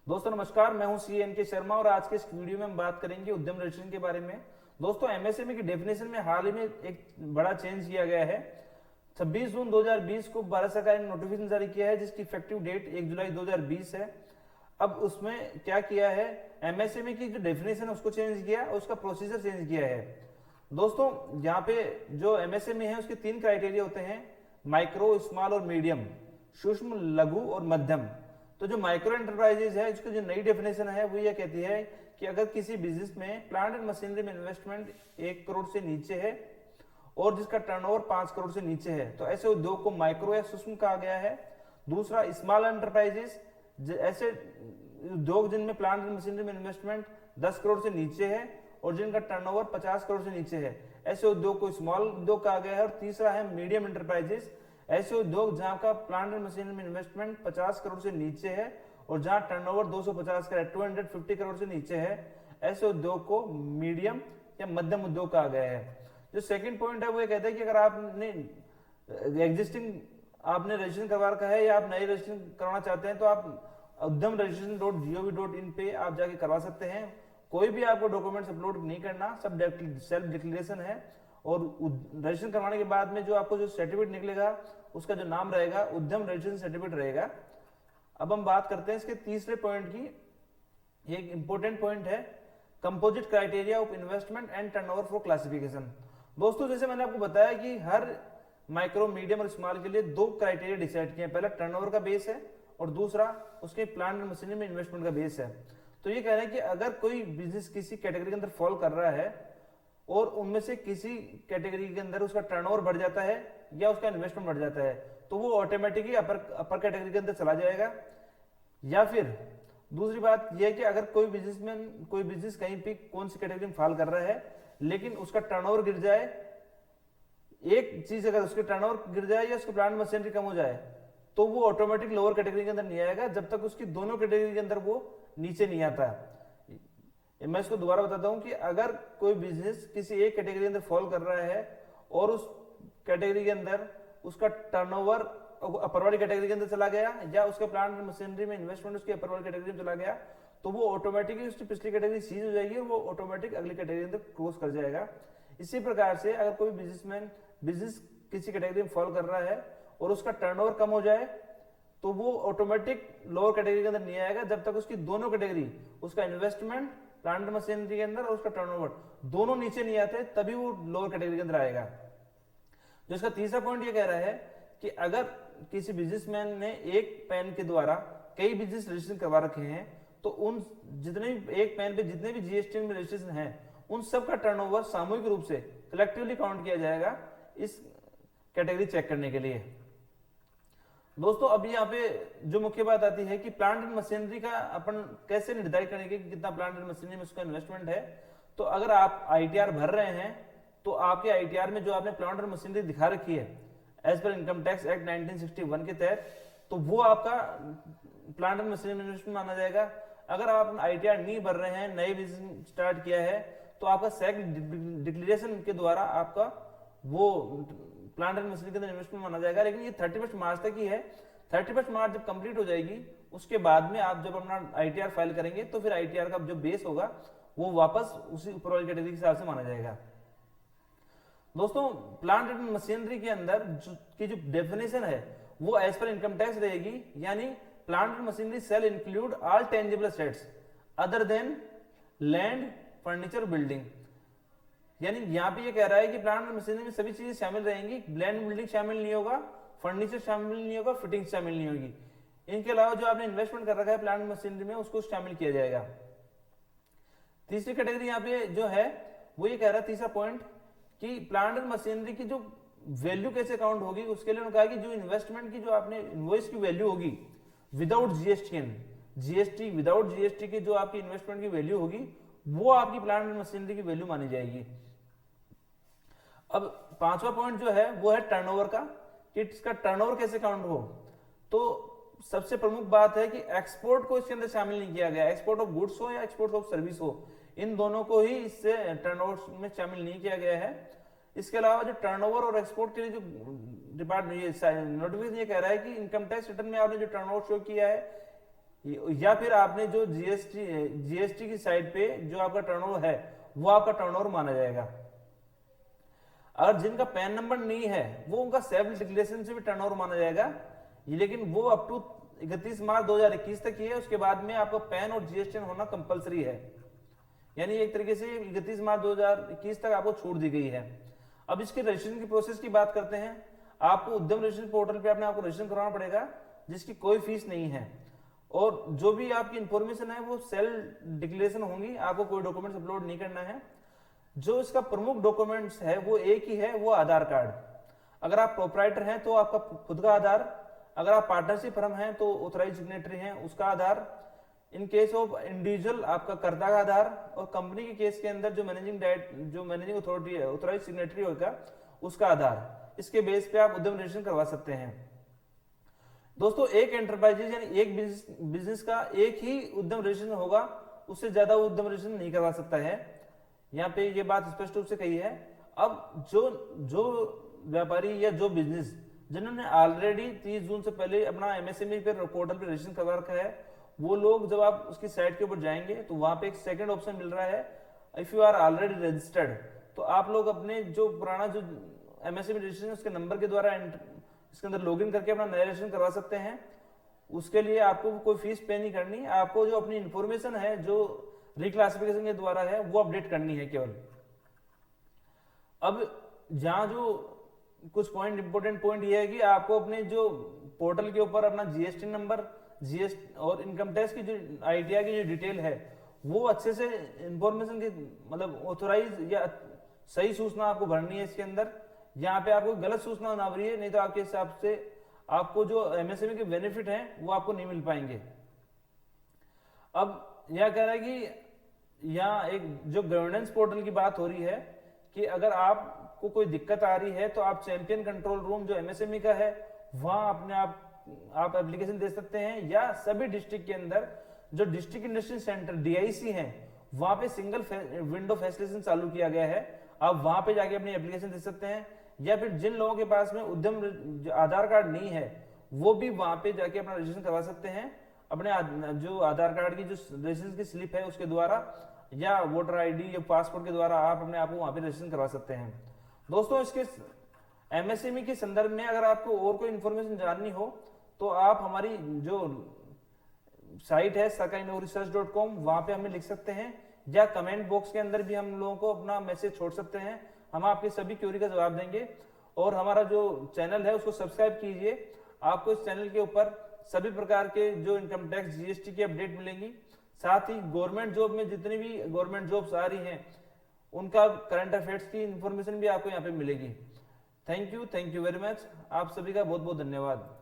दोस्तों नमस्कार, मैं हूं सी एन के शर्मा और आज के इस वीडियो में हम बात करेंगे उद्यम रजिस्ट्रेशन के बारे में। दोस्तों एमएसएमई की डेफिनेशन में हाल ही में एक बड़ा चेंज किया गया है। 26 जून 2020 को भारत सरकार ने नोटिफिकेशन जारी किया है जिसकी इफेक्टिव डेट 1 जुलाई 2020 है। अब उसमें क्या किया है, एमएसएमई की जो डेफिनेशन है उसको चेंज किया और उसका प्रोसीजर चेंज किया है। दोस्तों यहाँ पे जो एमएसएमई है उसके 3 क्राइटेरिया होते हैं, माइक्रो, स्मॉल और मीडियम, सूक्ष्म, लघु और मध्यम। तो जो माइक्रो एंटरप्राइजेज है उसकी जो नई डेफिनेशन है वो ये कहती है कि अगर किसी बिजनेस में प्लांट एंड मशीनरी में इन्वेस्टमेंट 1 करोड़ से नीचे है और जिसका टर्नओवर 5 करोड़ से नीचे है तो ऐसे उद्योग को माइक्रो या सूक्ष्म कहा गया है। दूसरा स्मॉल एंटरप्राइजेस, ऐसे उद्योग जिनमें प्लांट एंड मशीनरी में इन्वेस्टमेंट 10 करोड़ से नीचे है और जिनका टर्नओवर 50 करोड़ से नीचे है, ऐसे उद्योग को स्मॉल उद्योग कहा गया है। और तीसरा है मीडियम एंटरप्राइजेस, ऐसे उद्योग जहां का प्लांट एंड मशीनरी में इन्वेस्टमेंट 50 करोड़ से नीचे है और जहां टर्नओवर 250 का 250 करोड़ से नीचे है, ऐसे उद्योग को मीडियम या मध्यम उद्योग कहा गया है। जो सेकंड पॉइंट है वो ये कहता है कि अगर आपने एग्जिस्टिंग आपने रजिस्ट्रेशन करवा रखा है या आप नई रजिस्ट्रेशन करवाना चाहते हैं तो आप उद्यम रजिस्ट्रेशन.gov.in पे आप जाके करवा सकते हैं। कोई भी आपको डॉक्यूमेंट्स अपलोड नहीं करना, सब सेल्फ डिक्लेरेशन है। और रजिस्ट्रेशन करवाने के बाद में जो आपको जो सर्टिफिकेट निकलेगा उसका जो नाम रहेगा उद्यम रजिस्ट्रेशन सर्टिफिकेट रहेगा। अब हम बात करते हैं इसके तीसरे पॉइंट की। एक इंपॉर्टेंट पॉइंट है composite criteria of investment and turnover for classification. दोस्तों जैसे मैंने आपको बताया कि हर माइक्रो, मीडियम और स्मॉल के लिए 2 क्राइटेरिया डिसाइड किए हैं। पहला टर्नओवर का बेस है और दूसरा उसके प्लांट एंड मशीनरी में इन्वेस्टमेंट का बेस है। तो ये कह रहे हैं कि अगर कोई बिजनेस किसी कैटेगरी के अंदर फॉल कर रहा है और उनमें से किसी कैटेगरी के अंदर उसका टर्नओवर बढ़ जाता है या उसका इन्वेस्टमेंट बढ़ जाता है तो वो ऑटोमेटिकली अपर कैटेगरी के अंदर चला जाएगा। या फिर दूसरी बात यह है कि अगर कोई बिजनेस कहीं पे कौन सी कैटेगरी में फॉल कर रहा है लेकिन उसका टर्नओवर गिर जाए, एक चीज अगर उसके टर्नओवर गिर जाए या उसके प्लांट मशीनरी कम हो जाए तो वो ऑटोमेटिक लोअर कैटेगरी के अंदर नहीं आएगा जब तक उसकी दोनों कैटेगरी के अंदर वो नीचे नहीं आता। मैं इसको दोबारा बताता हूं कि अगर कोई बिजनेस किसी एक कैटेगरी के अंदर फॉल कर रहा है और उस कैटेगरी के अंदर उसका टर्नओवर अपर वाली कैटेगरी के अंदर चला गया या उसके प्लांट मशीनरी में इन्वेस्टमेंट उसके अपर वाली कैटेगरी में चला गया तो वो ऑटोमेटिकली उसकी पिछली कैटेगरी सीज हो जाएगी और वो ऑटोमेटिक अगली कैटेगरी के अंदर क्रॉस कर जाएगा। इसी प्रकार से अगर कोई बिजनेस किसी कैटेगरी में फॉल कर रहा है और उसका टर्नओवर कम हो जाए तो वो ऑटोमेटिक लोअर कैटेगरी के अंदर नहीं आएगा जब तक उसकी दोनों कैटेगरी, उसका इन्वेस्टमेंट प्लांट मशीनरी के अंदर और उसका टर्नओवर दोनों नीचे नहीं आते, तभी वो लोअर कैटेगरी के अंदर आएगा। जो इसका तीसरा पॉइंट ये कह रहा है कि अगर किसी बिजनेसमैन ने एक पैन के द्वारा कई बिजनेस रजिस्ट्रेशन करवा रखे हैं तो उन जितने भी एक पैन पे जितने भी जीएसटी में रजिस्ट्रेशन है उन सब का टर्नओवर सामूहिक रूप से कलेक्टिवली काउंट किया जाएगा इस कैटेगरी चेक करने के लिए। दोस्तों अब यहाँ पे जो मुख्य बात आती है कि प्लांट एंड मशीनरी का अपन कैसे निर्धारित करेंगे कि कितना प्लांट एंड मशीनरी में उसका इन्वेस्टमेंट है। तो अगर आप आईटीआर भर रहे हैं तो आपके आईटीआर में जो आपने प्लांट एंड मशीनरी दिखा रखी है as per income tax act 1961 के तहत तो वो आपका प्लांट एंड मशीनरी में इन्वेस्टमेंट माना जाएगा। अगर आप आईटीआर नहीं भर रहे हैं, नए बिजनेस स्टार्ट किया है तो आपका सेल्फ डिक्लेरेशन के द्वारा आपका वो प्लांट एंड मशीनरी के अंदर इन्वेस्टमेंट माना जाएगा। लेकिन ये 31 मार्च तक ही है। 31 मार्च जब कंप्लीट हो जाएगी उसके बाद में आप जब अपना आईटीआर फाइल करेंगे तो फिर आईटीआर का जो बेस होगा वो वापस उसी ऊपर वाली कैटेगरी के हिसाब से माना जाएगा। दोस्तों प्लांट एंड मशीनरी के अंदर की जो डेफिनेशन है वो एज पर इनकम टैक्स रहेगी, यानी plant and machinery shall include all tangible assets other than land, furniture, building. यानी यहाँ पे ये कह रहा है कि प्लांट एंड मशीनरी में सभी चीजें शामिल रहेंगी, लैंड बिल्डिंग शामिल नहीं होगा, फर्नीचर शामिल नहीं होगा, फिटिंग शामिल नहीं होगी। इनके अलावा जो आपने इन्वेस्टमेंट कर रखा है प्लांट मशीनरी में उसको शामिल किया जाएगा। तीसरी कैटेगरी यहाँ पे जो है वो ये कह रहा है, तीसरा पॉइंट, कि प्लांट एंड मशीनरी की जो वैल्यू कैसे काउंट होगी उसके लिए उन्होंने कहा कि जो इन्वेस्टमेंट की जो आपने इनवॉइस की वैल्यू होगी विदाउट जीएसटी विदाउट जीएसटी की जो आपकी इन्वेस्टमेंट की वैल्यू होगी वो आपकी प्लांट एंड मशीनरी की वैल्यू मानी जाएगी। अब पांचवा पॉइंट जो है वो है टर्नओवर का, कि इसका टर्नओवर कैसे काउंट हो। तो सबसे प्रमुख बात है कि एक्सपोर्ट को इसके अंदर शामिल नहीं किया गया। एक्सपोर्ट ऑफ गुड्स हो या एक्सपोर्ट ऑफ सर्विस हो, इन दोनों को ही इससे टर्नओवर में शामिल नहीं किया गया है। इसके अलावा जो टर्नओवर और एक्सपोर्ट के लिए जो डिपार्टमेंट नोटिफिकेशन ये कह रहा है कि इनकम टैक्स रिटर्न में आपने जो टर्नओवर शो किया है या फिर आपने जो जीएसटी की साइड पे जो आपका टर्नओवर है वो आपका टर्नओवर माना जाएगा। अगर जिनका पैन नंबर नहीं है वो उनका सेल्फ डिक्लेरेशन से भी टर्नओवर माना जाएगा, लेकिन वो अप टू 31 मार्च 2021 तक ही है। उसके बाद में आपका पैन और जीएसटी होना कंपलसरी है, यानी एक तरीके से 31 मार्च 2021 तक आपको छूट दी गई है। अब इसके रजिस्ट्रेशन की प्रोसेस की बात करते हैं। आपको उद्यम रजिस्ट्रेशन पोर्टल पे अपने आपको रजिस्ट्रेशन कराना पड़ेगा, जिसकी कोई फीस नहीं है, और जो भी आपकी इंफॉर्मेशन है वो सेल्फ डिक्लेरेशन होंगी, आपको कोई डॉक्यूमेंट्स अपलोड नहीं करना है। जो इसका प्रमुख डॉक्यूमेंट्स है वो एक ही है, वो आधार कार्ड। अगर आप प्रोपराइटर हैं तो आपका खुद का आधार, अगर आप पार्टनरशिप फर्म हैं तो ऑथराइज सिग्नेटरी हैं उसका आधार, इन केस ऑफ इंडिविजुअल आपका कर्ता का आधार, और कंपनी के केस के अंदर जो मैनेजिंग अथॉरिटी है ऑथराइज सिग्नेटरी होगा उसका आधार। इसके बेस पे आप उद्यम रजिस्ट्रेशन करवा सकते हैं। दोस्तों एक एंटरप्राइजेज यानी एक बिजनेस का एक ही उद्यम रजिस्ट्रेशन होगा, उससे ज्यादा उद्यम रजिस्ट्रेशन नहीं करवा सकता है, यहाँ पे ये बात स्पष्ट रूप से कही है। अब जो व्यापारी या जो बिजनेस जिन्होंने ऑलरेडी 30 जून से पहले अपना एमएसएमई पे पोर्टल पे रजिस्ट्रेशन करवा रखा है, वो लोग जब आप उसकी साइट के ऊपर जाएंगे तो वहां पे एक सेकंड ऑप्शन मिल रहा है, if you are already registered. तो आप लोग अपने जो पुराना जो एमएसएमई रजिस्ट्रेशन उसके नंबर के द्वारा इसके अंदर लॉगिन करके अपना नया रजिस्ट्रेशन करवा सकते हैं। उसके लिए आपको कोई फीस पे नहीं करनी, आपको जो अपनी इंफॉर्मेशन है जो रिक्लासिफिकेशन के द्वारा है वो अपडेट करनी है केवल। अब जहां जो कुछ पॉइंट इंपोर्टेंट पॉइंट ये है कि आपको अपने जो पोर्टल के ऊपर अपना जीएसटी नंबर, जीएसटी और इनकम टैक्स की जो आईटीआर की जो डिटेल है वो अच्छे से इंफॉर्मेशन की मतलब ऑथोराइज या सही सूचना आपको भरनी है इसके अंदर। यहाँ पे आपको गलत सूचना ना भरी है, नहीं तो आपके हिसाब से आपको जो एमएसएमई के बेनिफिट हैं वो आपको नहीं मिल पाएंगे। अब यह कह रहा है कि यहाँ एक जो गवर्नेंस पोर्टल की बात हो रही है कि अगर आपको कोई दिक्कत आ रही है तो आप चैंपियन कंट्रोल रूम जो एमएसएमई का है वहां अपने आप एप्लीकेशन दे सकते हैं, या सभी डिस्ट्रिक्ट के अंदर जो डिस्ट्रिक्ट इंडस्ट्री सेंटर डीआईसी हैं वहां पे सिंगल विंडो फैसिलिटेशन चालू किया गया है, आप वहां पे जाके अपनी एप्लीकेशन दे सकते हैं। या फिर जिन लोगों के पास में उद्यम आधार कार्ड नहीं है वो भी वहां पे जाके अपना रजिस्ट्रेशन करवा सकते हैं, अपने जो आधार कार्ड की जो रजिस्ट्रेशन की स्लिप है उसके द्वारा, या वोटर आईडी या पासपोर्ट के द्वारा आप अपने आप को वहां पे रजिस्ट्रेशन करवा सकते हैं। दोस्तों इसके एमएसएमई के संदर्भ में अगर आपको और कोई इंफॉर्मेशन जाननी हो तो आप हमारी जो साइट है sakainovresearch.com वहां पे हमें लिख सकते हैं, या कमेंट बॉक्स के अंदर भी हम लोगों को अपना मैसेज छोड़ सकते हैं, हम आपके सभी क्वेरी का जवाब देंगे। और हमारा जो चैनल है उसको सब्सक्राइब कीजिए, आपको इस चैनल के ऊपर सभी प्रकार के जो इनकम टैक्स जीएसटी की अपडेट मिलेंगी, साथ ही गवर्नमेंट जॉब में जितनी भी गवर्नमेंट जॉब्स आ रही हैं उनका करंट अफेयर्स की इंफॉर्मेशन भी आपको यहाँ पे मिलेगी। थैंक यू वेरी मच, आप सभी का बहुत बहुत धन्यवाद।